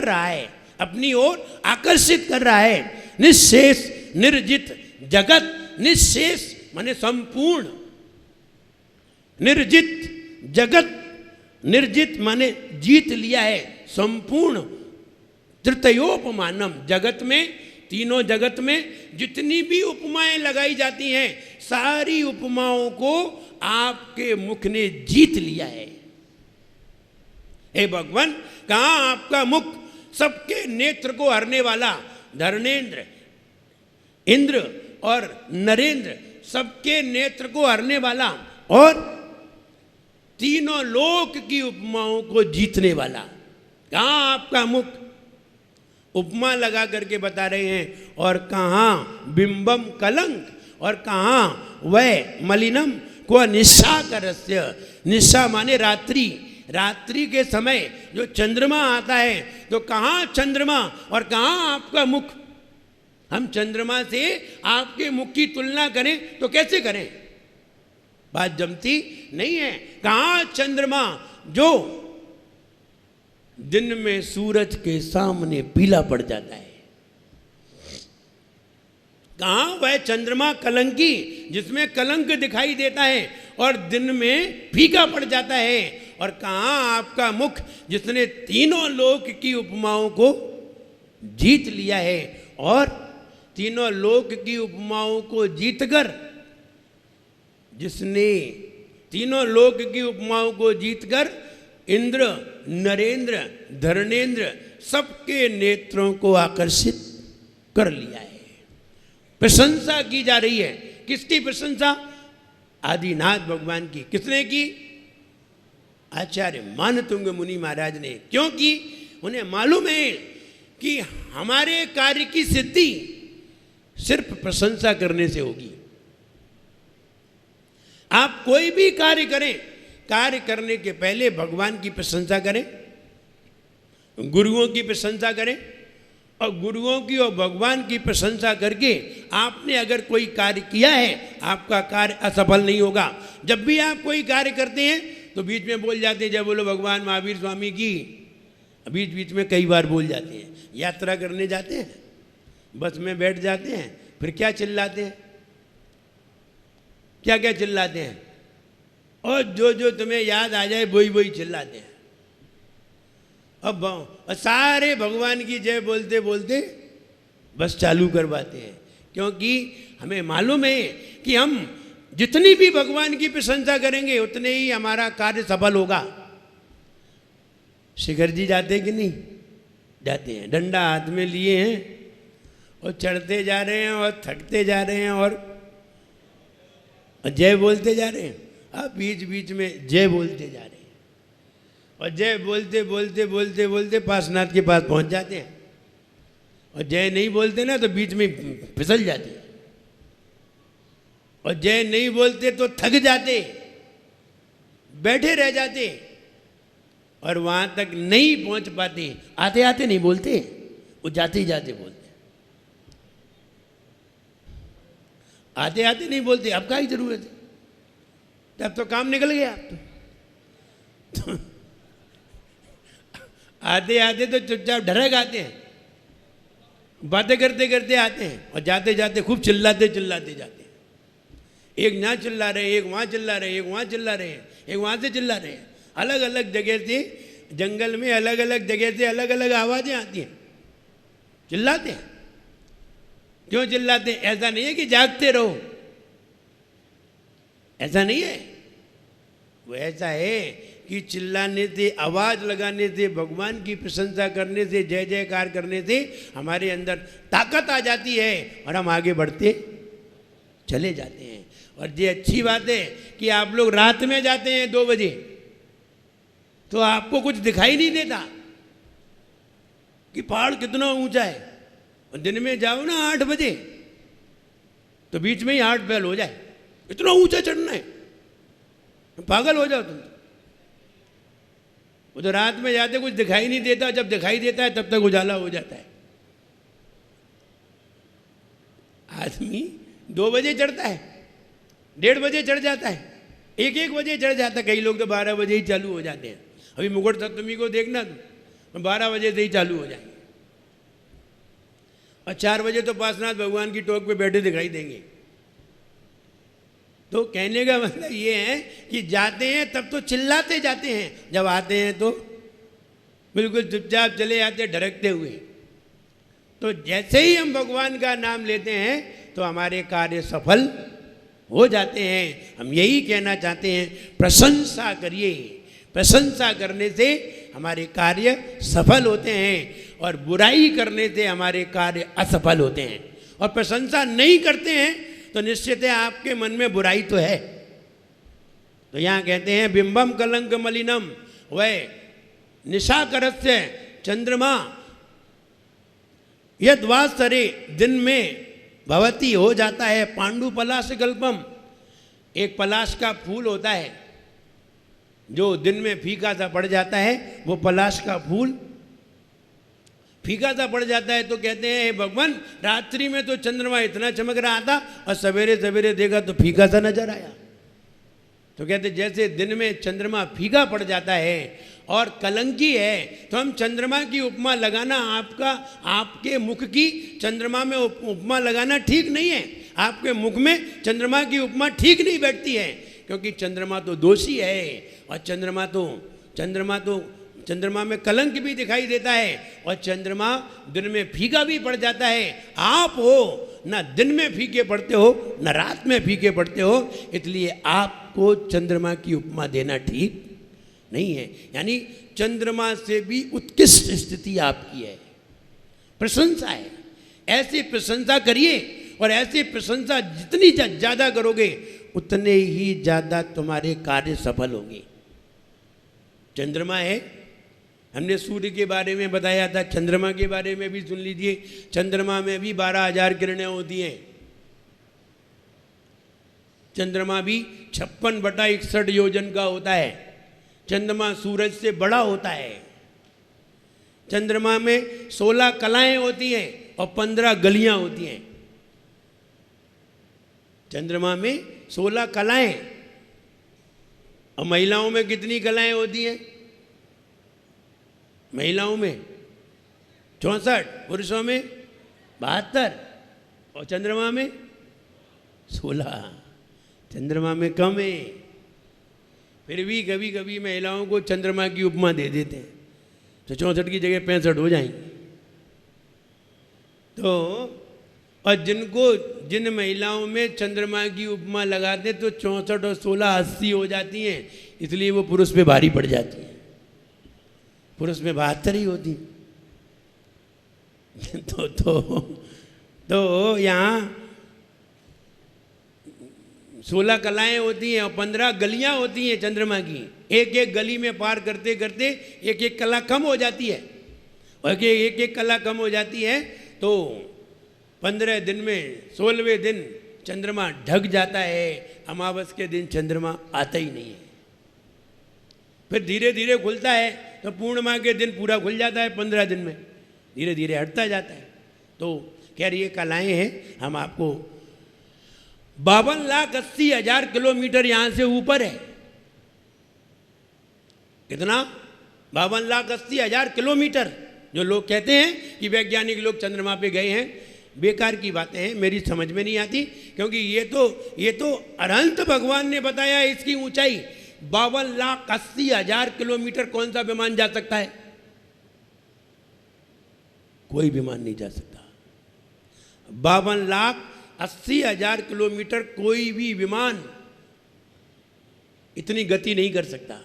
कर रहा है, अपनी ओर आकर्षित कर रहा है। निःशेष निर्जित जगत, निःशेष माने संपूर्ण, निर्जित जगत, निर्जित माने जीत लिया है संपूर्ण। तृतीयोपमानम, जगत में, तीनों जगत में जितनी भी उपमाएं लगाई जाती हैं, सारी उपमाओं को आपके मुख ने जीत लिया है। हे भगवान, कहाँ आपका मुख सबके नेत्र को हरने वाला, धर्मेंद्र, इंद्र और नरेंद्र, सबके नेत्र को हरने वाला और तीनों लोक की उपमाओं को जीतने वाला, कहाँ आपका मुख? उपमा लगा करके बता रहे हैं। और कहाँ बिंबम कलंक, और कहाँ वह मलिनम को निशा का रस्य। निशा माने रात्रि, रात्रि के समय जो चंद्रमा आता है, तो कहाँ चंद्रमा और कहाँ आपका मुख? हम चंद्रमा से आपके मुख की तुलना करें तो कैसे करें? बात जमती नहीं है। कहाँ चंद्रमा जो दिन में सूरज के सामने पीला पड़ जाता है, कहाँ वह चंद्रमा कलंकी जिसमें कलंक दिखाई देता है और दिन में फीका पड़ जाता है, और कहाँ आपका मुख जिसने तीनों लोक की उपमाओं को जीत लिया है। और तीनों लोक की उपमाओं को जीतकर, जिसने तीनों लोक की उपमाओं को जीतकर इंद्र, नरेंद्र, धर्मेंद्र सबके नेत्रों को आकर्षित कर लिया है। प्रशंसा की जा रही है। किसकी प्रशंसा? आदिनाथ भगवान की। किसने की? आचार्य मानतुंग मुनि महाराज ने। क्योंकि उन्हें मालूम है कि हमारे कार्य की सिद्धि सिर्फ प्रशंसा करने से होगी। आप कोई भी कार्य करें, कार्य करने के पहले भगवान की प्रशंसा करें, गुरुओं की प्रशंसा करें, और गुरुओं की और भगवान की प्रशंसा करके आपने अगर कोई कार्य किया है, आपका कार्य असफल नहीं होगा। जब भी आप कोई कार्य करते हैं तो बीच में बोल जाते हैं जय बोलो भगवान महावीर स्वामी की, बीच बीच में कई बार बोल जाते हैं। यात्रा करने जाते हैं, बस में बैठ जाते हैं, फिर क्या चिल्लाते हैं, क्या क्या चिल्लाते हैं, और जो जो तुम्हें याद आ जाए वही वही चिल्लाते हैं। अब सारे भगवान की जय बोलते बोलते बस चालू करवाते हैं। क्योंकि हमें मालूम है कि हम जितनी भी भगवान की प्रशंसा करेंगे उतने ही हमारा कार्य सफल होगा। शिखर जी जाते हैं कि नहीं? जाते हैं, डंडा हाथ में लिए हैं और चढ़ते जा रहे हैं और थकते जा रहे हैं और जय बोलते जा रहे हैं। अब बीच बीच में जय बोलते जा रहे हैं और जय बोलते बोलते बोलते बोलते पासनाथ के पास पहुंच जाते हैं। और जय नहीं बोलते ना तो बीच में फिसल जाते, और जय नहीं बोलते तो थक जाते, बैठे रह जाते और वहां तक नहीं पहुंच पाते। आते आते नहीं बोलते, वो जाते ही जाते बोलते। आते आते नहीं बोलते, अब क्या ही जरूरत है, तब तो काम निकल गया। तो आते आते तो चुपचाप ढरक आते हैं, बातें करते करते आते हैं और जाते जाते खूब चिल्लाते चिल्लाते जाते हैं। एक यहाँ चिल्ला रहे हैं, एक वहाँ चिल्ला रहे हैं, एक वहाँ चिल्ला रहे हैं, एक वहाँ से चिल्ला रहे हैं। अलग अलग जगह से, जंगल में अलग अलग जगह से अलग अलग आवाज़ें आती हैं, चिल्लाते हैं। क्यों चिल्लाते हैं? ऐसा नहीं है कि जागते रहो, ऐसा नहीं है। वो ऐसा है कि चिल्लाने से, आवाज़ लगाने से, भगवान की प्रशंसा करने से, जय जयकार करने से हमारे अंदर ताकत आ जाती है और हम आगे बढ़ते चले जाते हैं। और ये अच्छी बात है कि आप लोग रात में जाते हैं 2 बजे तो आपको कुछ दिखाई नहीं देता कि पहाड़ कितना ऊंचा है। और दिन में जाओ ना 8 बजे तो बीच में ही हार्ट फेल हो जाए, इतना ऊंचा चढ़ना है, पागल हो जाओ तुम। वो तो रात में जाते कुछ दिखाई नहीं देता, जब दिखाई देता है तब तक उजाला हो जाता है। आदमी 2 बजे चढ़ता है, 1:30 बजे चढ़ जाता है, 1-1 बजे चढ़ जाता है, कई लोग तो 12 बजे ही चालू हो जाते हैं। अभी मुकुट सप्तमी को देखना, 12 बजे से ही चालू हो जाएंगे और 4 बजे तो पासनाथ भगवान की टोक पे बैठे दिखाई देंगे। तो कहने का मतलब ये है कि जाते हैं तब तो चिल्लाते जाते हैं, जब आते हैं तो बिल्कुल चुपचाप चले जाते ढरकते हुए। तो जैसे ही हम भगवान का नाम लेते हैं तो हमारे कार्य सफल हो जाते हैं। हम यही कहना चाहते हैं, प्रशंसा करिए। प्रशंसा करने से हमारे कार्य सफल होते हैं और बुराई करने से हमारे कार्य असफल होते हैं। और प्रशंसा नहीं करते हैं तो निश्चित है आपके मन में बुराई तो है। तो यहाँ कहते हैं बिंबम कलंक मलिनम वै निशाकरस्य चंद्रमा यद्वासरे, दिन में भवती हो जाता है पांडु पलाश कल्पम। एक पलाश का फूल होता है जो दिन में फीका सा पड़ जाता है, वो पलाश का फूल फीका सा पड़ जाता है। तो कहते हैं हे भगवान, रात्रि में तो चंद्रमा इतना चमक रहा था और सवेरे सवेरे देखा तो फीका सा नजर आया। तो कहते जैसे दिन में चंद्रमा फीका पड़ जाता है और कलंकी है, तो हम चंद्रमा की उपमा लगाना, आपके मुख की चंद्रमा में उपमा लगाना ठीक नहीं है। आपके मुख में चंद्रमा की उपमा ठीक नहीं बैठती है, क्योंकि चंद्रमा तो दोषी है और चंद्रमा में कलंक भी दिखाई देता है और चंद्रमा दिन में फीका भी पड़ जाता है। आप हो ना दिन में फीके पड़ते हो ना रात में फीके पड़ते हो, इसलिए आपको चंद्रमा की उपमा देना ठीक नहीं है। यानी चंद्रमा से भी उत्कृष्ट स्थिति आपकी है, प्रशंसा है। ऐसी प्रशंसा करिए और ऐसी प्रशंसा जितनी ज़्यादा करोगे उतने ही ज़्यादा तुम्हारे कार्य सफल होंगे। चंद्रमा है, हमने सूर्य के बारे में बताया था, चंद्रमा के बारे में भी सुन लीजिए। चंद्रमा में भी 12,000 किरणें होती हैं। चंद्रमा भी 56/61 योजन का होता है। चंद्रमा सूरज से बड़ा होता है। चंद्रमा में 16 कलाएं होती हैं और 15 गलियां होती हैं। चंद्रमा में 16 कलाएं, और महिलाओं में कितनी कलाएं होती हैं? महिलाओं में 64, पुरुषों में 72 और चंद्रमा में 16। चंद्रमा में कम है, फिर भी कभी कभी महिलाओं को चंद्रमा की उपमा दे देते हैं, तो 64 की जगह 65 हो जाएंगे। तो और जिन महिलाओं में चंद्रमा की उपमा लगाते तो 64 और 16 80 हो जाती हैं, इसलिए वो पुरुष पे भारी पड़ जाती हैं। पुरुष में 72 ही होती। तो यहाँ 16 कलाएं होती हैं और 15 गलियां होती हैं चंद्रमा की। एक एक गली में पार करते करते एक एक कला कम हो जाती है, और एक एक कला कम हो जाती है तो 15 दिन में 16वें दिन चंद्रमा ढक जाता है। अमावस के दिन चंद्रमा आता ही नहीं है। फिर धीरे धीरे खुलता है, तो पूर्णिमा के दिन पूरा खुल जाता है। 15 दिन में धीरे धीरे हटता जाता है। तो कह रही है कलाएँ हैं, हम आपको 52,80,000 किलोमीटर यहाँ से ऊपर है। कितना? 52,80,000 किलोमीटर। जो लोग कहते हैं कि वैज्ञानिक लोग चंद्रमा पे गए हैं, बेकार की बातें हैं, मेरी समझ में नहीं आती, क्योंकि ये तो अनंत भगवान ने बताया इसकी ऊंचाई। 52,80,000 किलोमीटर कौन सा विमान जा सकता है? कोई विमान नहीं जा सकता। 52,80,000 किलोमीटर कोई भी विमान इतनी गति नहीं कर सकता।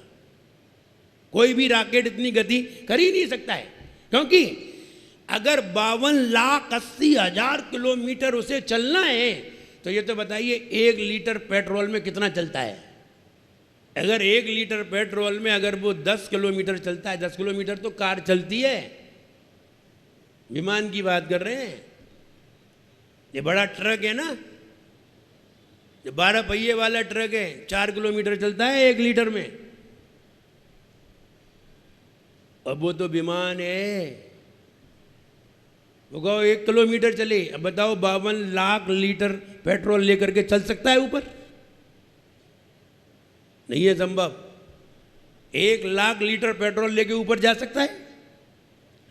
कोई भी रॉकेट इतनी गति कर ही नहीं सकता है, क्योंकि अगर 52,80,000 किलोमीटर उसे चलना है तो ये तो बताइए 1 लीटर पेट्रोल में कितना चलता है। अगर 1 लीटर पेट्रोल में अगर वो 10 किलोमीटर चलता है, 10 किलोमीटर तो कार चलती है, विमान की बात कर रहे हैं। ये बड़ा ट्रक है ना, ये 12 पहिए वाला ट्रक है, 4 किलोमीटर चलता है 1 लीटर में। अब वो तो विमान है, वो कहो 1 किलोमीटर चले। अब बताओ 52 लाख लीटर पेट्रोल लेकर के चल सकता है ऊपर? नहीं है संभव। 1 लाख लीटर पेट्रोल लेके ऊपर जा सकता है?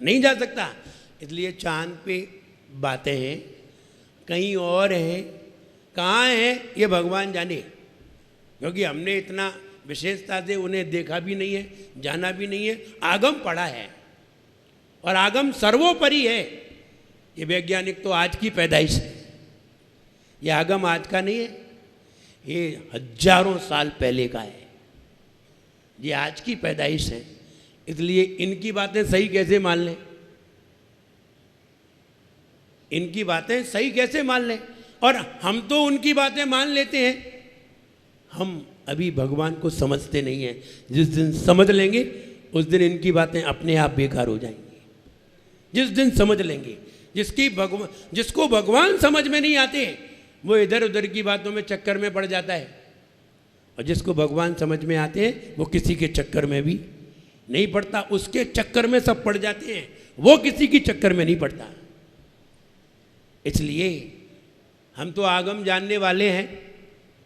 नहीं जा सकता। इसलिए चांद पे बातें हैं, कहीं और हैं, कहाँ हैं ये भगवान जाने, क्योंकि हमने इतना विशेषता से उन्हें देखा भी नहीं है, जाना भी नहीं है। आगम पढ़ा है और आगम सर्वोपरि है। ये वैज्ञानिक तो आज की पैदाइश है, ये आगम आज का नहीं है, ये हजारों साल पहले का है, ये आज की पैदाइश है। इसलिए इनकी बातें सही कैसे मान लें, इनकी बातें सही कैसे मान लें। और हम तो उनकी बातें मान लेते हैं, हम अभी भगवान को समझते नहीं हैं। जिस दिन समझ लेंगे उस दिन इनकी बातें अपने आप बेकार हो जाएंगी। जिस दिन समझ लेंगे, जिसको भगवान समझ में नहीं आते वो इधर उधर की बातों में चक्कर में पड़ जाता है, और जिसको भगवान समझ में आते हैं वो किसी के चक्कर में भी नहीं पड़ता। उसके चक्कर में सब पड़ जाते हैं, वो किसी की चक्कर में नहीं पड़ता। इसलिए हम तो आगम जानने वाले हैं,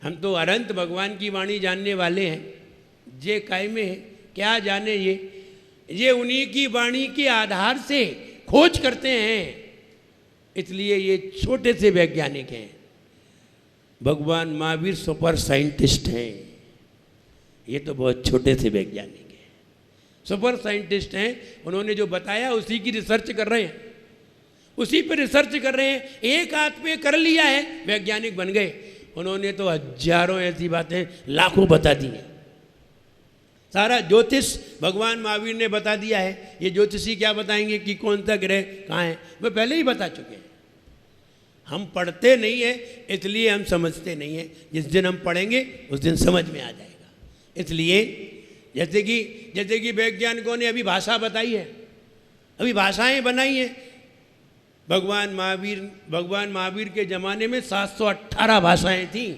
हम तो अनंत भगवान की वाणी जानने वाले हैं। जे काय में है क्या जाने, ये उन्हीं की वाणी के आधार से खोज करते हैं। इसलिए ये छोटे से वैज्ञानिक हैं। भगवान महावीर सुपर साइंटिस्ट हैं, ये तो बहुत छोटे से वैज्ञानिक हैं, सुपर साइंटिस्ट हैं। उन्होंने जो बताया उसी की रिसर्च कर रहे हैं, उसी पे रिसर्च कर रहे हैं। एक हाथ पे कर लिया है, वैज्ञानिक बन गए। उन्होंने तो हजारों ऐसी बातें, लाखों बता दी हैं। सारा ज्योतिष भगवान महावीर ने बता दिया है। ये ज्योतिषी क्या बताएंगे कि कौन सा ग्रह कहाँ है, वे पहले ही बता चुके हैं। हम पढ़ते नहीं हैं, इसलिए हम समझते नहीं हैं। जिस दिन हम पढ़ेंगे उस दिन समझ में आ जाएगा। इसलिए जैसे कि वैज्ञानिकों ने अभी भाषा बताई है, अभी भाषाएं बनाई हैं। भगवान महावीर के ज़माने में 718 भाषाएं थीं,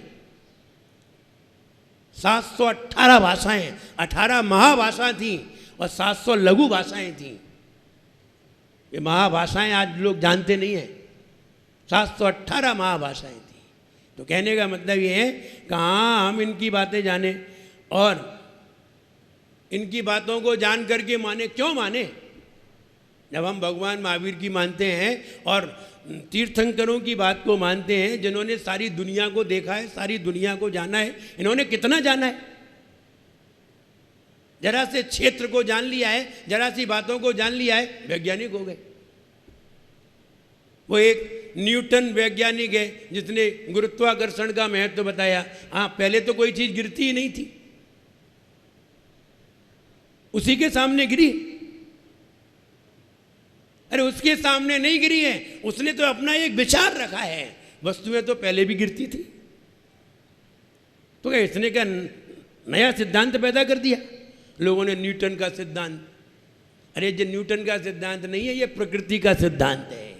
718 भाषाएं, 18 महाभाषा थीं और 700 लघु भाषाएं थीं। ये महाभाषाएं आज लोग जानते नहीं हैं, 718 महाभाषाएं थीं। तो कहने का मतलब ये है कहाँ हम इनकी बातें जाने और इनकी बातों को जान करके माने। क्यों माने? जब हम भगवान महावीर की मानते हैं और तीर्थंकरों की बात को मानते हैं, जिन्होंने सारी दुनिया को देखा है, सारी दुनिया को जाना है। इन्होंने कितना जाना है? जरा से क्षेत्र को जान लिया है, जरा सी बातों को जान लिया है, वैज्ञानिक हो गए। वो एक न्यूटन वैज्ञानिक है जिसने गुरुत्वाकर्षण का महत्व बताया। हाँ, पहले तो कोई चीज गिरती ही नहीं थी, उसी के सामने गिरी। अरे उसके सामने नहीं गिरी है, उसने तो अपना एक विचार रखा है। वस्तुएं तो पहले भी गिरती थी, तो क्या इसने क्या नया सिद्धांत पैदा कर दिया? लोगों ने न्यूटन का सिद्धांत। अरे ये न्यूटन का सिद्धांत नहीं है, ये प्रकृति का सिद्धांत है।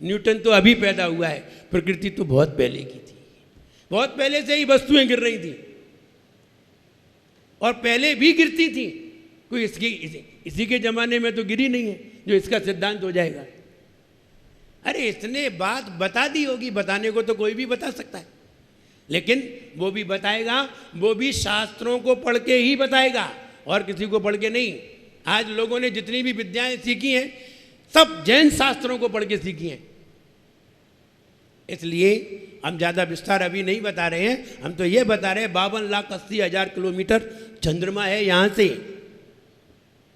न्यूटन तो अभी पैदा हुआ है, प्रकृति तो बहुत पहले की थी। बहुत पहले से ही वस्तुएं गिर रही थी और पहले भी गिरती थी। कोई इसी के ज़माने में तो गिरी नहीं है जो इसका सिद्धांत हो जाएगा। अरे इसने बात बता दी होगी, बताने को तो कोई भी बता सकता है, लेकिन वो भी बताएगा, वो भी शास्त्रों को पढ़ के ही बताएगा और किसी को पढ़ के नहीं। आज लोगों ने जितनी भी विद्याएं सीखी हैं सब जैन शास्त्रों को पढ़ के सीखी हैं। इसलिए हम ज़्यादा विस्तार अभी नहीं बता रहे हैं, हम तो ये बता रहे हैं 52,80,000 किलोमीटर चंद्रमा है। यहाँ से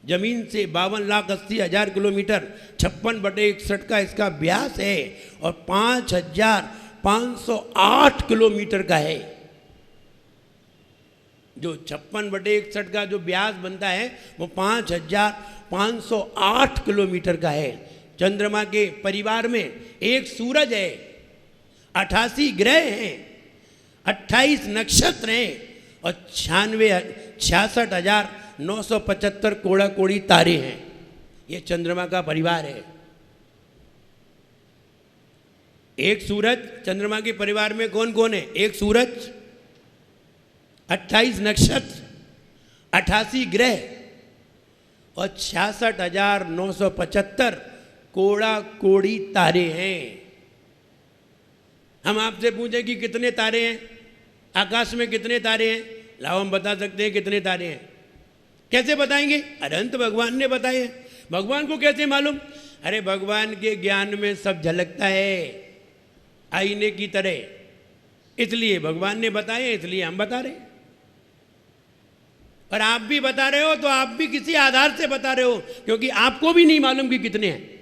जमीन से 52,80,000 किलोमीटर, 56/61 का इसका व्यास है और 5,508 किलोमीटर का है। जो 56/61 का जो व्यास बनता है वो 5,508 किलोमीटर का है। चंद्रमा के परिवार में एक सूरज है, 88 ग्रह हैं, 28 नक्षत्र हैं और 66,975 कोड़ा कोड़ी तारे हैं। ये चंद्रमा का परिवार है। एक सूरज, चंद्रमा के परिवार में कौन कौन है? एक सूरज, 28 नक्षत्र, 88 ग्रह और 66,975 कोड़ा कोड़ी तारे हैं। हम आपसे पूछें कि कितने तारे हैं आकाश में, कितने तारे हैं? लाओ हम बता सकते हैं कितने तारे हैं। कैसे बताएंगे? अनंत भगवान ने बताए हैं। भगवान को कैसे मालूम? अरे भगवान के ज्ञान में सब झलकता है आईने की तरह, इसलिए भगवान ने बताया, इसलिए हम बता रहे हैं। और आप भी बता रहे हो तो आप भी किसी आधार से बता रहे हो, क्योंकि आपको भी नहीं मालूम कि कितने हैं।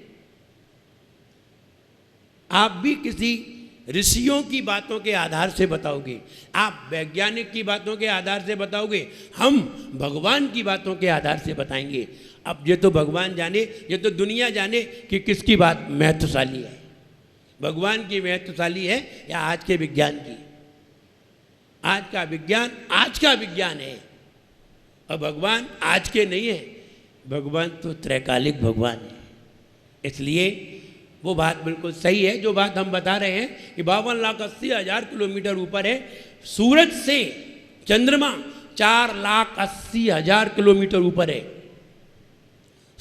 आप भी किसी ऋषियों की बातों के आधार से बताओगे, आप वैज्ञानिक की बातों के आधार से बताओगे, हम भगवान की बातों के आधार से बताएंगे। अब ये तो भगवान जाने, ये तो दुनिया जाने कि किसकी बात महत्वशाली है, भगवान की महत्वशाली है या आज के विज्ञान की। आज का विज्ञान आज का विज्ञान है और भगवान आज के नहीं है, भगवान तो त्रैकालिक भगवान है। इसलिए वो बात बिल्कुल सही है जो बात हम बता रहे हैं कि 52,80,000 किलोमीटर ऊपर है। सूरज से चंद्रमा 4,80,000 किलोमीटर ऊपर है।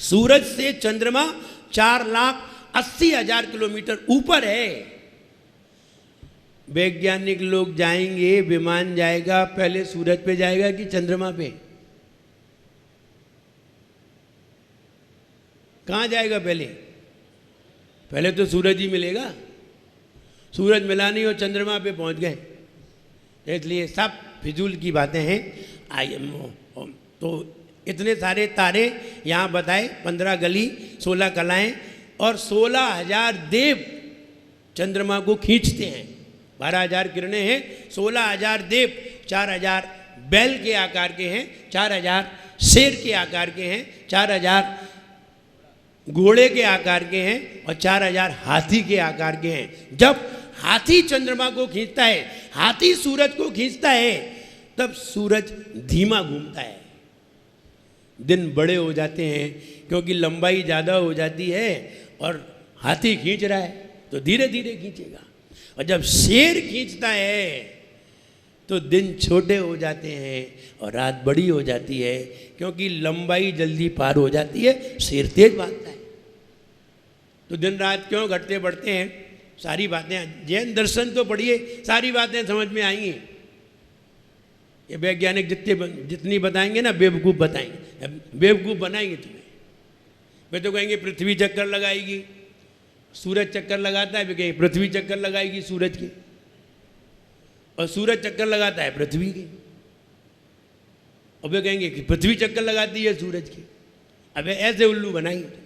सूरज से चंद्रमा 4,80,000 किलोमीटर ऊपर है। वैज्ञानिक लोग जाएंगे, विमान जाएगा, पहले सूरज पे जाएगा कि चंद्रमा पे? कहाँ जाएगा पहले? पहले तो सूरज ही मिलेगा। सूरज मिला नहीं और चंद्रमा पे पहुंच गए, इसलिए सब फिजूल की बातें हैं। तो इतने सारे तारे यहाँ बताए, 15 गली, 16 कलाएं और 16,000 देव चंद्रमा को खींचते हैं। 12,000 किरणें हैं, 16,000 देव, 4,000 बैल के आकार के हैं, 4,000 शेर के आकार के हैं, 4,000 घोड़े के आकार के हैं और 4,000 हाथी के आकार के हैं। जब हाथी चंद्रमा को खींचता है, हाथी सूरज को खींचता है, तब सूरज धीमा घूमता है, दिन बड़े हो जाते हैं क्योंकि लंबाई ज़्यादा हो जाती है और हाथी खींच रहा है तो धीरे धीरे खींचेगा। और जब शेर खींचता है तो दिन छोटे हो जाते हैं और रात बड़ी हो जाती है, क्योंकि लंबाई जल्दी पार हो जाती है, शेर तेज भागता है। तो दिन रात क्यों घटते बढ़ते हैं, सारी बातें जैन दर्शन तो पढ़िए, सारी बातें समझ में आएंगी। ये वैज्ञानिक जितनी बताएंगे ना बेवकूफ़ बताएंगे, बेवकूफ़ बनाएंगे तुम्हें। वे तो कहेंगे पृथ्वी चक्कर लगाएगी, सूरज चक्कर लगाता है, वे कहेंगे पृथ्वी चक्कर लगाएगी सूरज के, और सूरज चक्कर लगाता है पृथ्वी के, और वे कहेंगे कि पृथ्वी चक्कर लगाती है सूरज के। अब ऐसे उल्लू बनाएंगे।